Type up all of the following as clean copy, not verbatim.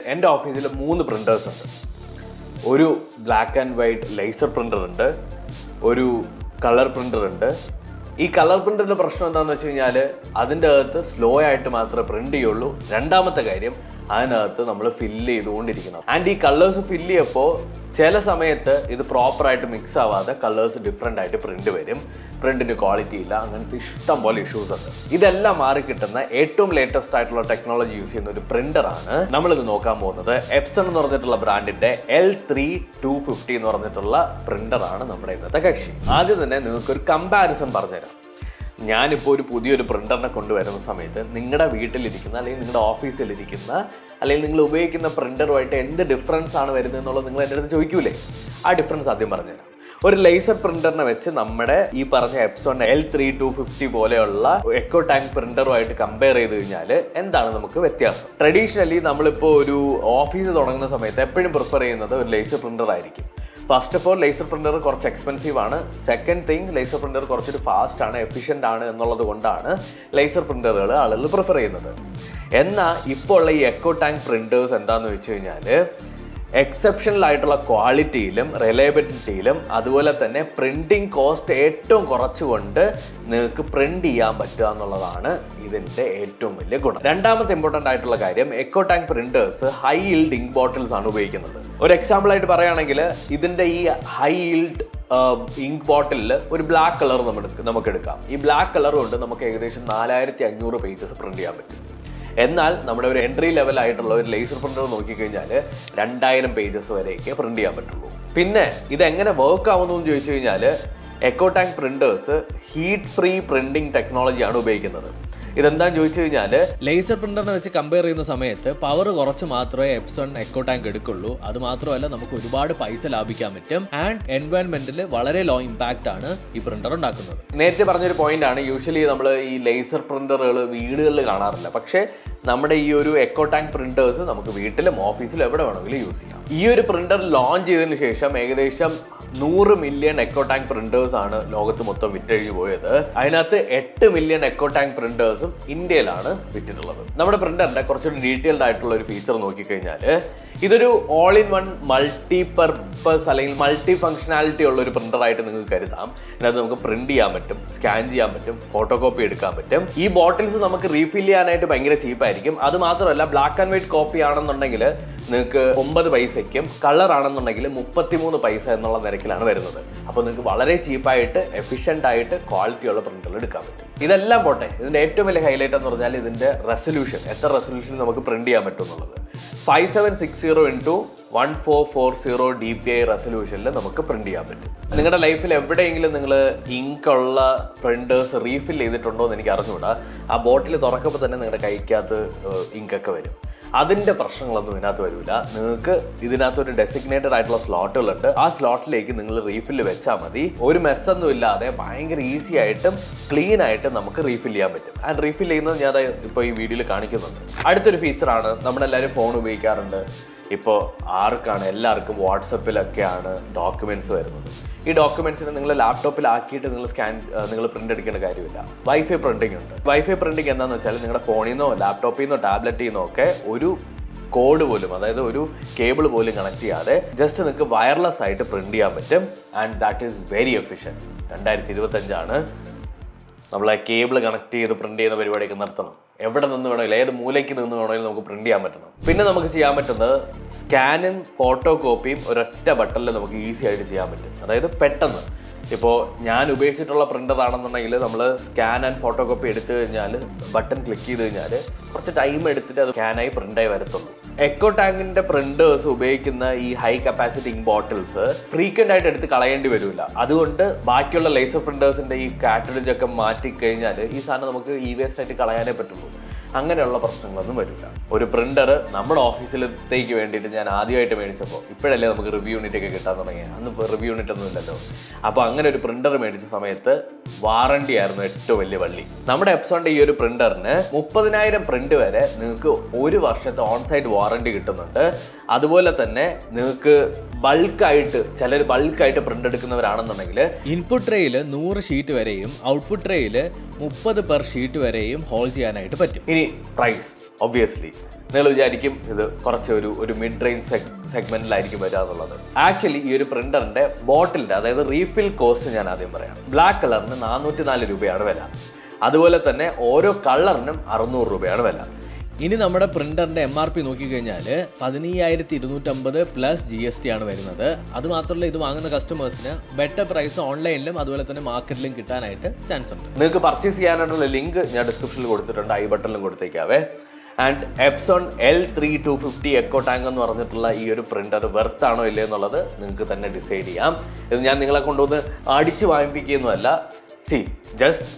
എൻ്റെ ഓഫീസിൽ 3 പ്രിന്റേഴ്സ് ഉണ്ട്. ഒരു black and white laser printer ഉണ്ട്, ഒരു കളർ പ്രിന്റർ ഉണ്ട്. ഈ കളർ പ്രിന്ററിന്റെ പ്രശ്നം എന്താണെന്ന് വെച്ച് കഴിഞ്ഞാൽ അതിൻ്റെ അകത്ത് സ്ലോ ആയിട്ട് മാത്രമേ പ്രിന്റ് ചെയ്യുള്ളൂ. രണ്ടാമത്തെ കാര്യം, അതിനകത്ത് നമ്മൾ ഫില്ല് ചെയ്തുകൊണ്ടിരിക്കണം. ആൻഡ് ഈ കളേഴ്സ് ഫില്ല് ചെയ്യുമ്പോൾ ചില സമയത്ത് ഇത് പ്രോപ്പറായിട്ട് മിക്സ് ആവാതെ കളേഴ്സ് ഡിഫറെൻ്റ് ആയിട്ട് പ്രിന്റ് വരും, പ്രിന്റിന് ക്വാളിറ്റി ഇല്ല, അങ്ങനത്തെ ഇഷ്ടം പോലെ ഇഷ്യൂസ് ഉണ്ട്. ഇതെല്ലാം മാറി കിട്ടുന്ന ഏറ്റവും ലേറ്റസ്റ്റ് ആയിട്ടുള്ള ടെക്നോളജി യൂസ് ചെയ്യുന്ന ഒരു പ്രിന്ററാണ് നമ്മളിത് നോക്കാൻ പോകുന്നത്. എപ്സൺ എന്ന് പറഞ്ഞിട്ടുള്ള ബ്രാൻഡിന്റെ L3250 എന്ന് പറഞ്ഞിട്ടുള്ള പ്രിന്ററാണ് നമ്മുടെ ഇന്നത്തെ കക്ഷി. ആദ്യം തന്നെ നിങ്ങൾക്കൊരു കമ്പാരിസൺ പറഞ്ഞുതരാം. ഞാനിപ്പോൾ ഒരു പുതിയൊരു പ്രിന്ററിനെ കൊണ്ടുവരുന്ന സമയത്ത് നിങ്ങളുടെ വീട്ടിലിരിക്കുന്ന അല്ലെങ്കിൽ നിങ്ങളുടെ ഓഫീസിലിരിക്കുന്ന അല്ലെങ്കിൽ നിങ്ങൾ ഉപയോഗിക്കുന്ന പ്രിന്ററുമായിട്ട് എന്ത് ഡിഫറൻസ് ആണ് വരുന്നത് എന്നുള്ളത് നിങ്ങൾ എൻ്റെ അടുത്ത് ചോദിക്കൂലേ? ആ ഡിഫറൻസ് ആദ്യം പറഞ്ഞുതരാം. ഒരു ലേസർ പ്രിന്ററിനെ വെച്ച് നമ്മുടെ ഈ പറഞ്ഞ എപ്സോൺ L3250 പോലെയുള്ള എക്കോ ടാങ്ക് പ്രിന്ററുമായിട്ട് കമ്പയർ ചെയ്ത് കഴിഞ്ഞാൽ എന്താണ് നമുക്ക് വ്യത്യാസം? ട്രഡീഷണലി നമ്മളിപ്പോൾ ഒരു ഓഫീസ് തുടങ്ങുന്ന സമയത്ത് എപ്പോഴും പ്രിഫർ ചെയ്യുന്നത് ഒരു ലേസർ പ്രിന്റർ ആയിരിക്കും. First of all laser printer കുറച്ച് എക്സ്പെൻസീവ് ആണ്. സെക്കൻഡ് തിങ്, ലേസർ പ്രിന്റർ കുറച്ചൊരു ഫാസ്റ്റ് ആണ്, എഫിഷ്യൻ്റ് ആണ് എന്നുള്ളത് കൊണ്ടാണ് ലേസർ പ്രിന്ററുകൾ ആളുകൾ പ്രിഫർ ചെയ്യുന്നത്. എന്നാൽ ഇപ്പോൾ ഉള്ള ഈ എക്കോ ടാങ്ക് പ്രിന്റേഴ്സ് എന്താണെന്ന് വെച്ച് കഴിഞ്ഞാൽ എക്സെപ്ഷണൽ ആയിട്ടുള്ള ക്വാളിറ്റിയിലും റിലയബിലിറ്റിയിലും അതുപോലെ തന്നെ പ്രിന്റിംഗ് കോസ്റ്റ് ഏറ്റവും കുറച്ചുകൊണ്ട് നിങ്ങൾക്ക് പ്രിന്റ് ചെയ്യാൻ പറ്റുക എന്നുള്ളതാണ് ഇതിൻ്റെ ഏറ്റവും വലിയ ഗുണം. രണ്ടാമത്തെ ഇമ്പോർട്ടൻ്റ് ആയിട്ടുള്ള കാര്യം, eco tank printers high yield ink bottles ആണ് ഉപയോഗിക്കുന്നത്. ഒരു എക്സാമ്പിൾ ആയിട്ട് പറയുകയാണെങ്കിൽ ഇതിൻ്റെ ഈ ഹൈ ഈൽഡ് ഇങ്ക് ബോട്ടിലിൽ ഒരു ബ്ലാക്ക് കളർ നമുക്ക് എടുക്കാം. ഈ ബ്ലാക്ക് കളർ കൊണ്ട് നമുക്ക് ഏകദേശം 4500 പേജസ് പ്രിന്റ് ചെയ്യാൻ പറ്റും. എന്നാൽ നമ്മുടെ ഒരു എൻട്രി ലെവൽ ആയിട്ടുള്ള ഒരു ലേസർ പ്രിന്റർ നോക്കിക്കഴിഞ്ഞാൽ 2000 പേജസ് വരെയൊക്കെ പ്രിന്റ് ചെയ്യാൻ പറ്റുള്ളൂ. പിന്നെ ഇതെങ്ങനെ വർക്ക് ആവുന്നു എന്ന് ചോദിച്ചു കഴിഞ്ഞാൽ eco tank printers heat free printing ടെക്നോളജിയാണ് ഉപയോഗിക്കുന്നത്. ഇതെന്താന്ന് ചോദിച്ചു കഴിഞ്ഞാൽ ലേസർ പ്രിന്ററിനെ വെച്ച് കമ്പയർ ചെയ്യുന്ന സമയത്ത് പവർ കുറച്ച് മാത്രമേ എപ്സൺ എക്കോ ടാങ്ക് എടുക്കുള്ളൂ. അത് മാത്രമല്ല നമുക്ക് ഒരുപാട് പൈസ ലാഭിക്കാൻ പറ്റും. ആൻഡ് എൻവയൺമെന്റിൽ വളരെ ലോ ഇമ്പാക്റ്റ് ആണ് ഈ പ്രിന്റർ ഉണ്ടാക്കുന്നത്. നേരത്തെ പറഞ്ഞൊരു പോയിന്റ് ആണ്, യൂഷ്വലി നമ്മൾ ഈ ലേസർ പ്രിന്ററുകൾ വീടുകളിൽ കാണാറില്ല. പക്ഷേ നമ്മുടെ ഈ ഒരു എക്കോ ടാങ്ക് പ്രിന്റേഴ്സ് നമുക്ക് വീട്ടിലും ഓഫീസിലും എവിടെ വേണമെങ്കിലും യൂസ് ചെയ്യാം. ഈ ഒരു പ്രിന്റർ ലോഞ്ച് ചെയ്തതിന് ശേഷം ഏകദേശം 100 മില്യൺ എക്കോ ടാങ്ക് പ്രിന്റേഴ്സ് ആണ് ലോകത്ത് മൊത്തം വിറ്റഴിഞ്ഞു പോയത്. അതിനകത്ത് 8 മില്യൺ എക്കോ ടാങ്ക് പ്രിന്റേഴ്സും ഇന്ത്യയിലാണ് വിറ്റിട്ടുള്ളത്. നമ്മുടെ പ്രിന്ററിന്റെ കുറച്ചുകൂടി ഡീറ്റെയിൽഡ് ആയിട്ടുള്ള ഒരു ഫീച്ചർ നോക്കിക്കഴിഞ്ഞാൽ ഇതൊരു all in one multi purpose അല്ലെങ്കിൽ മൾട്ടി ഫംഗ്ഷനാലിറ്റി ഉള്ള ഒരു പ്രിന്റർ ആയിട്ട് നിങ്ങൾക്ക് കരുതാം. ഇതിനകത്ത് നമുക്ക് പ്രിന്റ് ചെയ്യാൻ പറ്റും, സ്കാൻ ചെയ്യാൻ പറ്റും, ഫോട്ടോ കോപ്പി എടുക്കാൻ പറ്റും. ഈ ബോട്ടിൽസ് നമുക്ക് റീഫിൽ ചെയ്യാനായിട്ട് ഭയങ്കര ചീപ്പായിരിക്കും. അത് മാത്രമല്ല ബ്ലാക്ക് ആൻഡ് വൈറ്റ് കോപ്പി ആണെന്നുണ്ടെങ്കിൽ നിങ്ങൾക്ക് 9 പൈസയ്ക്കും കളർ ആണെന്നുണ്ടെങ്കിൽ 33 പൈസ എന്നുള്ള നിരക്കിലാണ് വരുന്നത്. അപ്പോൾ നിങ്ങൾക്ക് വളരെ ചീപ്പായിട്ട് എഫിഷ്യൻ്റ് ആയിട്ട് ക്വാളിറ്റിയുള്ള പ്രിന്റർ എടുക്കാൻ പറ്റും. ഇതെല്ലാം പോട്ടെ, ഇതിൻ്റെ ഏറ്റവും വലിയ ഹൈലൈറ്റ് എന്ന് പറഞ്ഞാൽ ഇതിൻ്റെ റെസൊല്യൂഷൻ, എത്ര റെസൊല്യൂഷൻ നമുക്ക് പ്രിന്റ് ചെയ്യാൻ പറ്റും എന്നുള്ളത്. 5760 × 1440 dpi റെസൊല്യൂഷനിൽ നമുക്ക് പ്രിന്റ് ചെയ്യാൻ പറ്റും. നിങ്ങളുടെ ലൈഫിൽ എവിടെയെങ്കിലും നിങ്ങൾ ഇങ്ക് ഉള്ള പ്രിന്റേഴ്സ് റീഫിൽ ചെയ്തിട്ടുണ്ടോ എന്ന് എനിക്ക് അറിഞ്ഞുകൂടാ. ആ ബോട്ടിൽ തുറക്കുമ്പോൾ തന്നെ നിങ്ങളുടെ കൈക്കകത്ത് ഇങ്കൊക്കെ വരും. അതിൻ്റെ പ്രശ്നങ്ങളൊന്നും ഇതിനകത്ത് വരില്ല. നിങ്ങൾക്ക് ഇതിനകത്തൊരു ഡെസിഗ്നേറ്റഡ് ആയിട്ടുള്ള സ്ലോട്ടുകളുണ്ട്. ആ സ്ലോട്ടിലേക്ക് നിങ്ങൾ റീഫില്ല് വെച്ചാൽ മതി. ഒരു മെസ്സൊന്നും ഇല്ലാതെ ഭയങ്കര ഈസി ആയിട്ടും ക്ലീൻ ആയിട്ടും നമുക്ക് റീഫിൽ ചെയ്യാൻ പറ്റും. ആൻഡ് റീഫിൽ ചെയ്യുന്നത് ഞാൻ ഇപ്പോൾ ഈ വീഡിയോയിൽ കാണിക്കുന്നുണ്ട്. അടുത്തൊരു ഫീച്ചറാണ്, നമ്മളെല്ലാവരും ഫോൺ ഉപയോഗിക്കാറുണ്ട്. ഇപ്പോൾ എല്ലാവർക്കും വാട്സപ്പിലൊക്കെയാണ് ഡോക്യുമെൻറ്റ്സ് വരുന്നത്. ഈ ഡോക്യുമെൻറ്റ്സിന് നിങ്ങൾ ലാപ്ടോപ്പിലാക്കിയിട്ട് നിങ്ങൾ പ്രിന്റ് എടുക്കേണ്ട കാര്യമില്ല. വൈഫൈ പ്രിന്റിംഗ് ഉണ്ട്. വൈഫൈ പ്രിന്റിംഗ് എന്താണെന്ന് വെച്ചാൽ നിങ്ങളുടെ ഫോണിൽ നിന്നോ ലാപ്ടോപ്പിൽ നിന്നോ ടാബ്ലറ്റിൽ നിന്നോ ഒക്കെ ഒരു കോഡ് പോലും, അതായത് ഒരു കേബിൾ പോലും കണക്ട് ചെയ്യാതെ ജസ്റ്റ് നിങ്ങൾക്ക് വയർലെസ് ആയിട്ട് പ്രിന്റ് ചെയ്യാൻ പറ്റും. And that is very efficient. 2025 നമ്മളെ കേബിൾ കണക്ട് ചെയ്ത് പ്രിന്റ് ചെയ്യുന്ന പരിപാടിയൊക്കെ നിർത്തണം. എവിടെ നിന്ന് വേണമെങ്കിലും, ഏത് മൂലയ്ക്ക് നിന്ന് വേണമെങ്കിലും നമുക്ക് പ്രിന്റ് ചെയ്യാൻ പറ്റണം. പിന്നെ നമുക്ക് ചെയ്യാൻ പറ്റുന്നത് സ്കാനും ഫോട്ടോ കോപ്പിയും ഒരൊറ്റ ബട്ടണിൽ നമുക്ക് ഈസി ആയിട്ട് ചെയ്യാൻ പറ്റും. അതായത് പെട്ടെന്ന്, ഇപ്പോൾ ഞാൻ ഉപയോഗിച്ചിട്ടുള്ള പ്രിന്റർ ആണെന്നുണ്ടെങ്കിൽ നമ്മൾ സ്കാൻ ആൻഡ് ഫോട്ടോ കോപ്പി എടുത്തു കഴിഞ്ഞാൽ ബട്ടൺ ക്ലിക്ക് ചെയ്ത് കഴിഞ്ഞാൽ കുറച്ച് ടൈം എടുത്തിട്ട് അത് സ്കാനായി പ്രിന്റായി വരത്തുള്ളൂ. എക്കോ ടാങ്കിന്റെ പ്രിന്റേഴ്സ് ഉപയോഗിക്കുന്ന ഈ high capacity ink bottles frequent ആയിട്ട് എടുത്ത് കളയേണ്ടി വരില്ല. അതുകൊണ്ട് ബാക്കിയുള്ള ലേസർ പ്രിന്റേഴ്സിന്റെ ഈ കാർട്രിഡ്ജ് ഒക്കെ മാറ്റി കഴിഞ്ഞാൽ ഈ സാധനം നമുക്ക് ഇ വേസ്റ്റ് ആയിട്ട് കളയാനേ പറ്റുള്ളൂ. അങ്ങനെയുള്ള പ്രശ്നങ്ങളൊന്നും വരില്ല. ഒരു പ്രിന്റർ നമ്മുടെ ഓഫീസിലത്തേക്ക് വേണ്ടിയിട്ട് ഞാൻ ആദ്യമായിട്ട് മേടിച്ചപ്പോൾ, ഇപ്പോഴല്ലേ നമുക്ക് റിവ്യൂ യൂണിറ്റ് ഒക്കെ കിട്ടാൻ തുടങ്ങിയത്, അന്ന് റിവ്യൂ യൂണിറ്റ് ഒന്നും ഇല്ലല്ലോ. അപ്പോൾ അങ്ങനെ ഒരു പ്രിന്റർ മേടിച്ച സമയത്ത് വാറണ്ടി ആയിരുന്നു ഏറ്റവും വലിയ വള്ളി. നമ്മുടെ എപ്സോണിന്റെ ഈ ഒരു പ്രിന്ററിന് 30,000 പ്രിന്റ് വരെ നിങ്ങൾക്ക് 1 വർഷത്തെ ഓൺസൈറ്റ് വാറണ്ടി കിട്ടുന്നുണ്ട്. അതുപോലെ തന്നെ നിങ്ങൾക്ക് ചിലർ ബൾക്കായിട്ട് പ്രിന്റ് എടുക്കുന്നവരാണെന്നുണ്ടെങ്കിൽ ഇൻപുട്ട് ട്രേയിൽ 100 ഷീറ്റ് വരെയും ഔട്ട്പുട്ട് ട്രേയിൽ 30 പെർ ഷീറ്റ് വരെയും ഹോൾഡ് ചെയ്യാനായിട്ട് പറ്റും. ഇനി പ്രൈസ്, ഒബ്വിയസ്ലി നിങ്ങൾ വിചാരിക്കും ഇത് കുറച്ച് ഒരു മിഡ് റേഞ്ച് സെഗ്മെന്റിലായിരിക്കും വരിക എന്നുള്ളത്. ആക്ച്വലി ഈ ഒരു പ്രിന്ററിന്റെ ബോട്ടിലിന്റെ അതായത് റീഫിൽ കോസ്റ്റ് ഞാൻ ആദ്യം പറയാം. ബ്ലാക്ക് കളറിന് 404 രൂപയാണ് വില. അതുപോലെ തന്നെ ഓരോ കളറിനും 600 രൂപയാണ് വില. ഇനി നമ്മുടെ പ്രിന്ററിന്റെ MRP നോക്കിക്കഴിഞ്ഞാൽ 15,250 പ്ലസ് GST ആണ് വരുന്നത്. അതുമാത്രമല്ല, ഇത് വാങ്ങുന്ന കസ്റ്റമേഴ്സിന് ബെറ്റർ പ്രൈസ് ഓൺലൈനിലും അതുപോലെ തന്നെ മാർക്കറ്റിലും കിട്ടാനായിട്ട് ചാൻസ് ഉണ്ട്. നിങ്ങൾക്ക് പർച്ചേസ് ചെയ്യാനായിട്ടുള്ള ലിങ്ക് ഞാൻ ഡിസ്ക്രിപ്ഷനിൽ കൊടുത്തിട്ടുണ്ട്, ഐ ബട്ടണിലും കൊടുത്തേക്കാവേ. And Epson L3250 eco tank എന്ന് പറഞ്ഞിട്ടുള്ള ഈ ഒരു പ്രിന്റർ വെർത്ത് ആണോ ഇല്ലേ എന്നുള്ളത് നിങ്ങൾക്ക് തന്നെ ഡിസൈഡ് ചെയ്യാം. ഇത് ഞാൻ നിങ്ങളെ കൊണ്ടുവന്ന് അടിച്ച് വാങ്ങിപ്പിക്കുകയൊന്നുമല്ല. ജസ്റ്റ്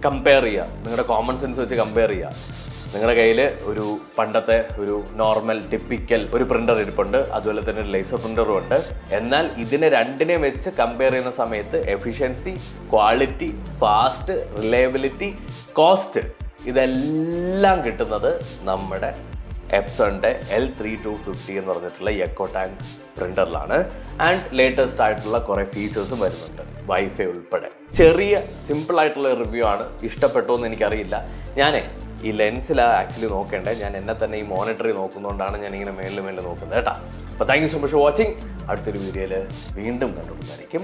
കമ്പയർ ചെയ്യുക, നിങ്ങളുടെ കോമൺ സെൻസ് വെച്ച് കമ്പയർ ചെയ്യുക. നിങ്ങളുടെ കയ്യിൽ ഒരു പണ്ടത്തെ ഒരു നോർമൽ ടിപ്പിക്കൽ ഒരു പ്രിന്റർ ഇരിപ്പുണ്ട്, അതുപോലെ തന്നെ ഒരു ലേസർ പ്രിന്ററും ഉണ്ട്. എന്നാൽ ഇതിനെ രണ്ടിനെ വെച്ച് കമ്പയർ ചെയ്യുന്ന സമയത്ത് efficiency, quality, fast, reliability, cost ഇതെല്ലാം കിട്ടുന്നത് നമ്മുടെ എപ്സോണിൻ്റെ L3250 എന്ന് പറഞ്ഞിട്ടുള്ള എക്കോ ടാങ്ക് പ്രിന്ററിലാണ്. ആൻഡ് ലേറ്റസ്റ്റ് ആയിട്ടുള്ള കുറേ ഫീച്ചേഴ്സും വരുന്നുണ്ട്, വൈഫൈ ഉൾപ്പെടെ. ചെറിയ സിമ്പിൾ ആയിട്ടുള്ള റിവ്യൂ ആണ്. ഇഷ്ടപ്പെട്ടോ എന്ന് എനിക്കറിയില്ല. ഈ ലെൻസിലാണ് ആക്ച്വലി നോക്കേണ്ടത്. ഞാൻ എന്നെ തന്നെ ഈ മോണിറ്ററിൽ നോക്കുന്നതുകൊണ്ടാണ് ഞാൻ ഇങ്ങനെ മേളിൽ നോക്കുന്നത് കേട്ടോ. അപ്പോൾ thank you so much for watching. അടുത്തൊരു വീഡിയോയിൽ വീണ്ടും കണ്ടുകൊണ്ടായിരിക്കും.